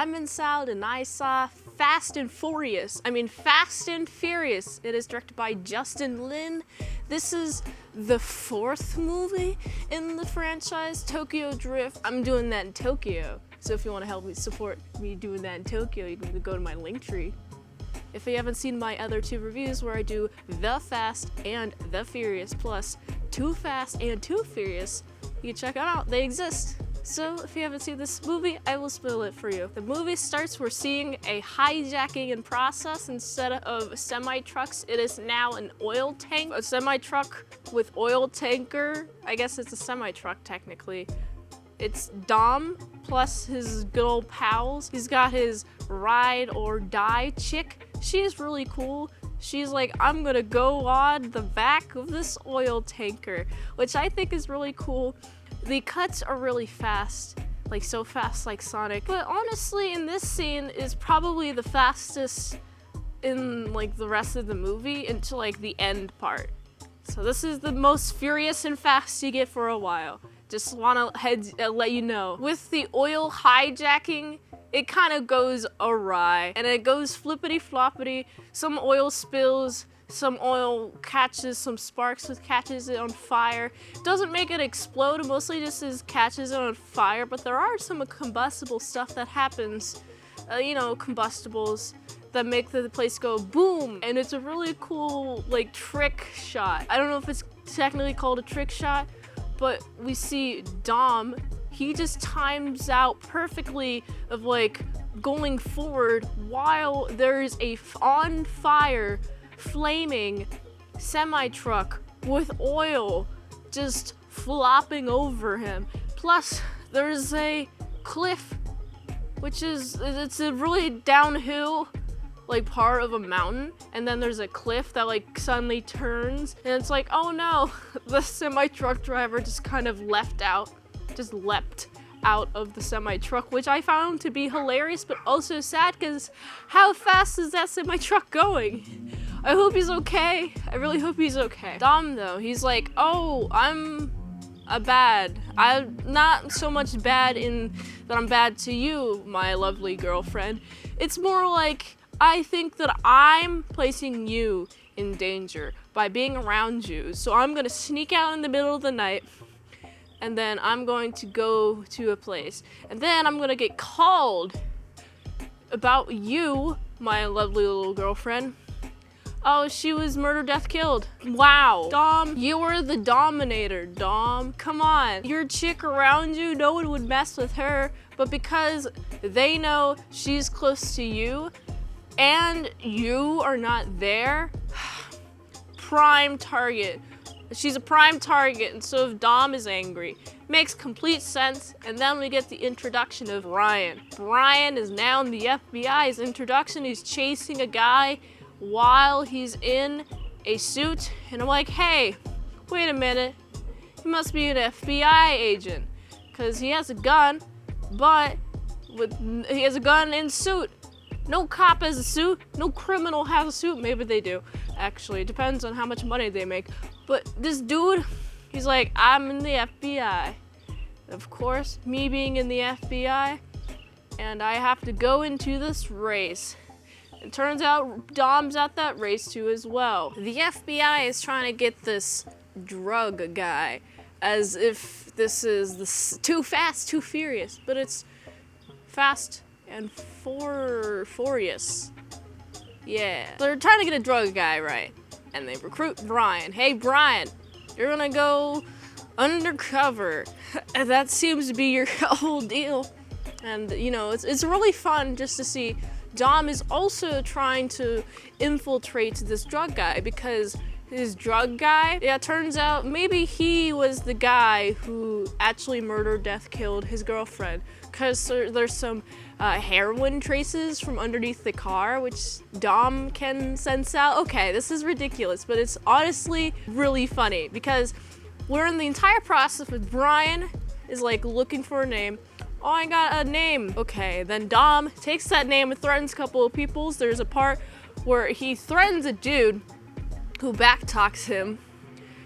Mint Salad, and I saw Fast and Furious. Fast and Furious. It is directed by Justin Lin. This is the 4th movie in the franchise, Tokyo Drift. I'm doing that in Tokyo. So if you want to help me support me doing that in Tokyo, you can go to my link tree. If you haven't seen my other 2 reviews where I do The Fast and The Furious plus Too Fast and Too Furious, you can check them out. They exist. So if you haven't seen this movie, I will spoil it for you. The movie starts, we're seeing a hijacking in process. Instead of semi-trucks, it is now an oil tank. A semi-truck with oil tanker. I guess it's a semi-truck technically. It's Dom plus his good old pals. He's got his ride or die chick. She's really cool. She's like, I'm gonna go on the back of this oil tanker, which I think is really cool. The cuts are really fast, like so fast like Sonic. But honestly, in this scene is probably the fastest in like the rest of the movie until like the end part. So this is the most furious and fast you get for a while. Just wanna let you know. With the oil hijacking, it kind of goes awry and it goes flippity floppity. Some oil spills, some oil catches, some sparks catches it on fire. Doesn't make it explode, mostly just catches it on fire, but there are some combustible stuff that happens, combustibles that make the place go boom, and it's a really cool like trick shot. I don't know if it's technically called a trick shot, but we see Dom, he just times out perfectly of like going forward while there's a on fire flaming semi-truck with oil just flopping over him. Plus there's a cliff, it's a really downhill like part of a mountain, and then there's a cliff that like suddenly turns, and it's like, oh no, the semi-truck driver just kind of leapt out of the semi-truck, which I found to be hilarious but also sad, because how fast is that semi-truck going? I hope he's okay. I really hope he's okay. Dom though, he's like, oh, I'm not so much bad in that I'm bad to you, my lovely girlfriend. It's more like, I think that I'm placing you in danger by being around you. So I'm gonna sneak out in the middle of the night, and then I'm going to go to a place, and then I'm gonna get called about you, my lovely little girlfriend. Oh, she was murder, death, killed. Wow. Dom, you were the dominator, Dom. Come on. Your chick around you, no one would mess with her, but because they know she's close to you and you are not there, prime target. She's a prime target, and so if Dom is angry, makes complete sense. And then we get the introduction of Brian. Brian is now in the FBI. His introduction, he's chasing a guy while he's in a suit, and I'm like, hey, wait a minute, he must be an FBI agent, because he has a gun, but he has a gun in suit. No cop has a suit, no criminal has a suit. Maybe they do, actually, it depends on how much money they make. But this dude, he's like, I'm in the FBI. Of course, me being in the FBI, and I have to go into this race. It turns out Dom's at that race too as well. The FBI is trying to get this drug guy, as if this is the Too Fast, Too Furious, but it's Fast and Fourious. Yeah. They're trying to get a drug guy, right? And they recruit Brian. Hey Brian, you're gonna go undercover. That seems to be your whole deal. And it's really fun just to see Dom is also trying to infiltrate this drug guy, because his drug guy, turns out maybe he was the guy who actually murdered, death, killed his girlfriend, because there's some heroin traces from underneath the car, which Dom can sense out. Okay, this is ridiculous, but it's honestly really funny, because we're in the entire process with Brian is like looking for a name. Oh, I got a name. Okay, then Dom takes that name and threatens a couple of peoples. There's a part where he threatens a dude who backtalks him.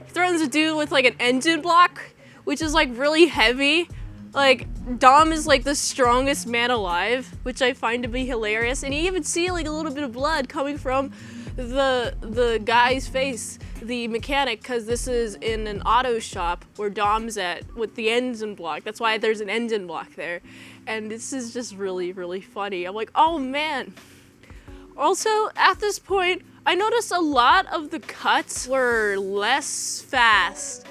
He threatens a dude with like an engine block, which is like really heavy. Like, Dom is like the strongest man alive, which I find to be hilarious. And you even see like a little bit of blood coming from the guy's face, the mechanic, because this is in an auto shop where Dom's at with the engine block. That's why there's an engine block there. And this is just really, really funny. I'm like, oh man. Also, at this point, I noticed a lot of the cuts were less fast.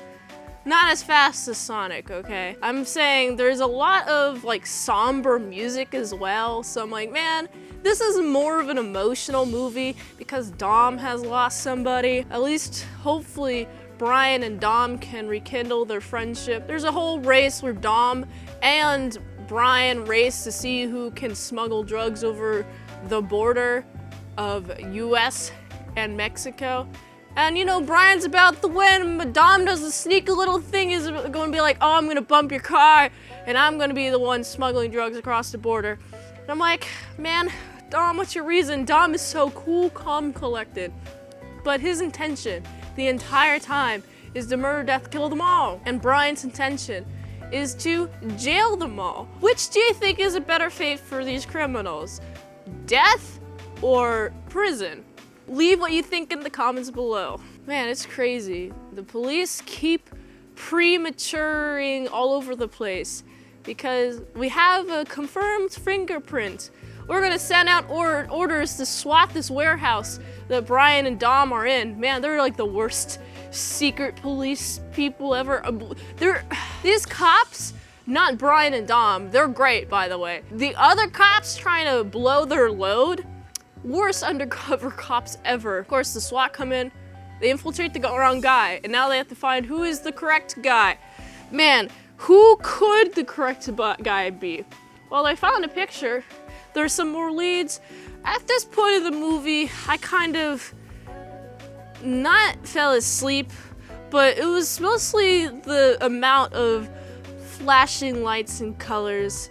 Not as fast as Sonic, okay? I'm saying there's a lot of like somber music as well. So I'm like, man, this is more of an emotional movie because Dom has lost somebody. At least, hopefully, Brian and Dom can rekindle their friendship. There's a whole race where Dom and Brian race to see who can smuggle drugs over the border of US and Mexico. And you know, Brian's about to win, but Dom does a sneaky little thing, is going to be like, oh, I'm going to bump your car, and I'm going to be the one smuggling drugs across the border. And I'm like, man, Dom, what's your reason? Dom is so cool, calm, collected. But his intention the entire time is to murder, death, kill them all. And Brian's intention is to jail them all. Which do you think is a better fate for these criminals? Death or prison? Leave what you think in the comments below. Man, it's crazy. The police keep prematuring all over the place because we have a confirmed fingerprint. We're gonna send out orders to SWAT this warehouse that Brian and Dom are in. Man, they're like the worst secret police people ever. These cops, not Brian and Dom, they're great, by the way. The other cops trying to blow their load, worst undercover cops ever. Of course, the SWAT come in, they infiltrate the wrong guy, and now they have to find who is the correct guy. Man, who could the correct guy be? Well, I found a picture. There's some more leads. At this point of the movie, I kind of not fell asleep, but it was mostly the amount of flashing lights and colors.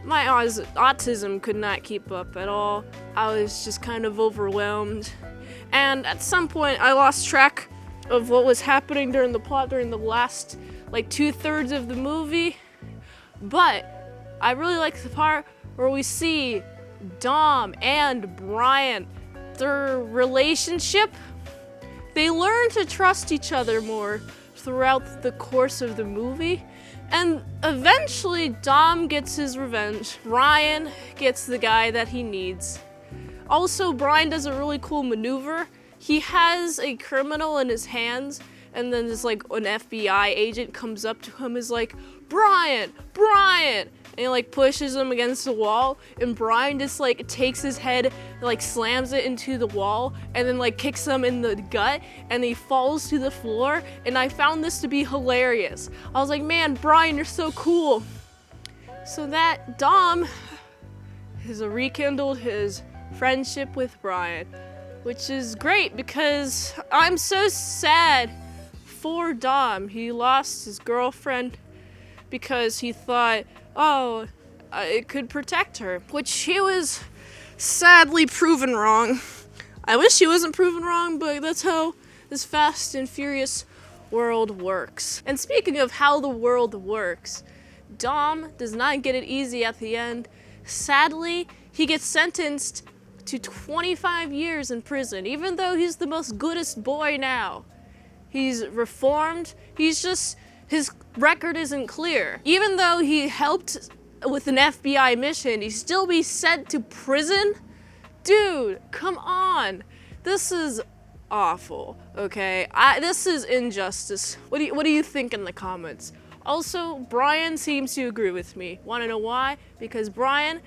My autism could not keep up at all. I was just kind of overwhelmed. And at some point, I lost track of what was happening during the plot during the last, like, 2/3 of the movie. But I really like the part where we see Dom and Brian, their relationship. They learn to trust each other more throughout the course of the movie. And eventually, Dom gets his revenge. Brian gets the guy that he needs. Also, Brian does a really cool maneuver. He has a criminal in his hands, and then there's like an FBI agent comes up to him and is like, Brian! And he like pushes him against the wall, and Brian just like takes his head, like slams it into the wall, and then like kicks him in the gut, and he falls to the floor. And I found this to be hilarious. I was like, man, Brian, you're so cool. So that Dom has rekindled his friendship with Brian, which is great because I'm so sad for Dom. He lost his girlfriend because he thought, oh, it could protect her, which he was sadly proven wrong. I wish he wasn't proven wrong, but that's how this Fast and Furious world works. And speaking of how the world works, Dom does not get it easy at the end. Sadly, he gets sentenced to 25 years in prison, even though he's the most goodest boy now. He's reformed. His record isn't clear. Even though he helped with an FBI mission, he'd still be sent to prison? Dude, come on. This is awful, okay? This is injustice. What do you think in the comments? Also, Brian seems to agree with me. Want to know why? Because Brian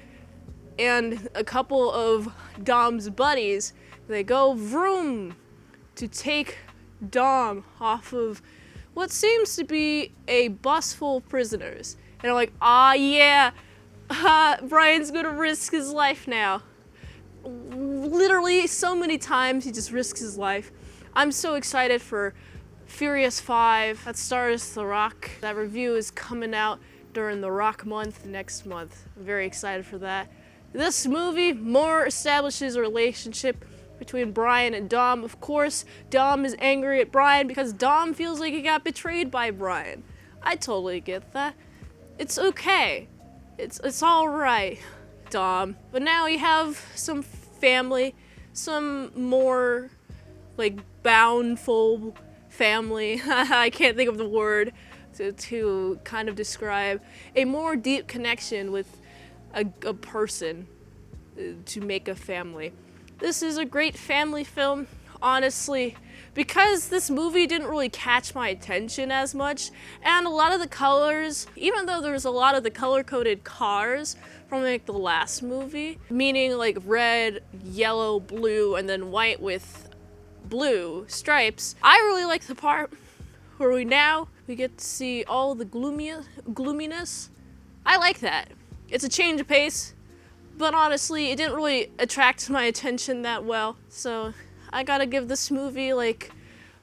and a couple of Dom's buddies, they go vroom to take Dom off of what seems to be a bus full of prisoners. And I'm like, yeah, Brian's gonna risk his life now. Literally so many times he just risks his life. I'm so excited for Furious 5 that stars The Rock. That review is coming out during The Rock month next month. I'm very excited for that. This movie more establishes a relationship between Brian and Dom. Of course, Dom is angry at Brian because Dom feels like he got betrayed by Brian. I totally get that. It's okay. It's all right, Dom. But now we have some family, some more like bountiful family. I can't think of the word to kind of describe a more deep connection with a person to make a family. This is a great family film, honestly, because this movie didn't really catch my attention as much, and a lot of the colors, even though there's a lot of the color-coded cars from like the last movie, meaning like red, yellow, blue, and then white with blue stripes, I really like the part where we get to see all the gloominess. I like that. It's a change of pace, but honestly, it didn't really attract my attention that well, so I gotta give this movie like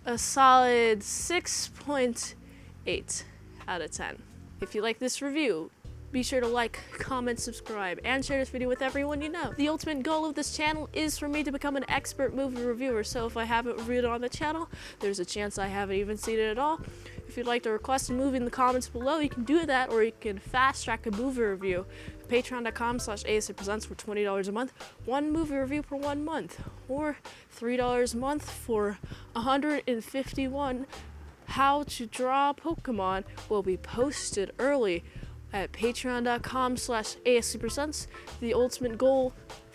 a solid 6.8 out of 10. If you like this review, be sure to like, comment, subscribe, and share this video with everyone you know. The ultimate goal of this channel is for me to become an expert movie reviewer, so if I haven't reviewed it on the channel, there's a chance I haven't even seen it at all. If you'd like to request a movie in the comments below, you can do that, or you can fast track a movie review. Patreon.com/ASMpresents for $20 a month, one movie review per 1 month, or $3 a month for 151 How to Draw Pokemon will be posted early at patreon.com/ASCpresents. The ultimate goal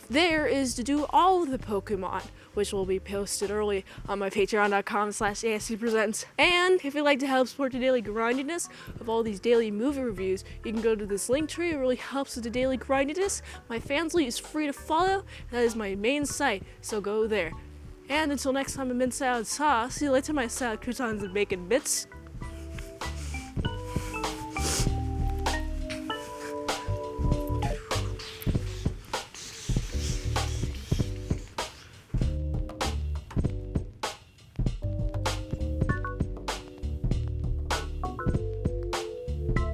there is to do all of the Pokemon, which will be posted early on my patreon.com/ASCpresents. And if you'd like to help support the daily grindiness of all these daily movie reviews, you can go to this link tree. It really helps with the daily grindiness. My Fansly is free to follow. That is my main site, so go there. And until next time, I'm Mint Salad Sauce. See you later, my salad croutons and bacon bits.